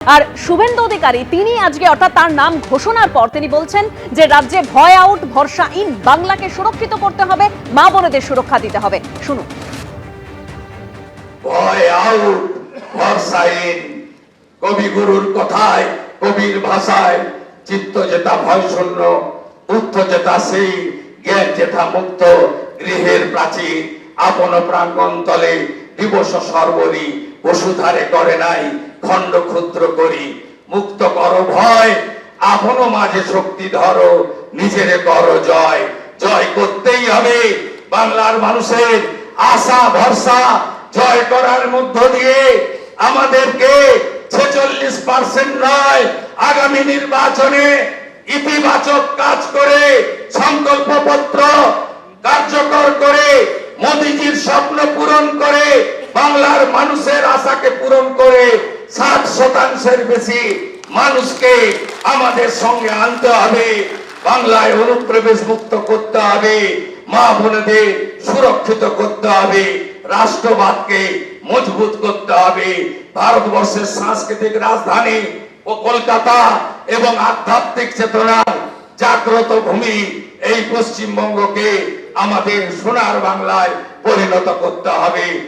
আর শুভেন্দু অধিকারী তিনি আজকে অর্থাৎ তার নাম ঘোষণার পর তিনি বলছেন যে রাজ্যে ভয় আউট ভরসা ইন, বাংলাকে সুরক্ষিত করতে হবে, মা বোনেদের সুরক্ষা দিতে হবে। শুনুন। ভয় আউট ভরসা ইন, কবিগুরুর কথায় কবির ভাষায় চিত্ত যেথা ভয় শূন্য, উত্থ যেথা সেই জ্ঞান যেথা মুক্ত, গৃহের প্রাচীর আপন প্রাঙ্গণ তলে দিবস সর্বরি বসুধারে করে নাই খণ্ড ক্ষুদ্র করি, মুক্ত করো ভয় আপনো মাঝে শক্তি ধরো, নিজেরে করো জয়, জয় করতেই হবে বাংলার মানুষের আশা ভরসা জয় করার মধ্য দিয়ে আমাদেরকে 46% নয় আগামী নির্বাচনে ইতিবাচক কাজ করে সংকল্পপত্র কার্যকর করে মোদিজির স্বপ্ন পূরণ করে বাংলার মানুষের আশাকে পূরণ করে 60% বেশি মানুষকে আমাদের সঙ্গে আনতে হবে, বাংলায় অনুপ্রবেশ মুক্ত করতে হবে, মা বোনেদের সুরক্ষিত করতে হবে, রাষ্ট্রবাদকে মজবুত করতে হবে। ভারতবর্ষের সাংস্কৃতিক রাজধানী ও কলকাতা এবং আধ্যাত্মিক চেতনার জাগ্রত ভূমি এই পশ্চিমবঙ্গকে আমাদের সোনার বাংলায় পরিণত করতে হবে।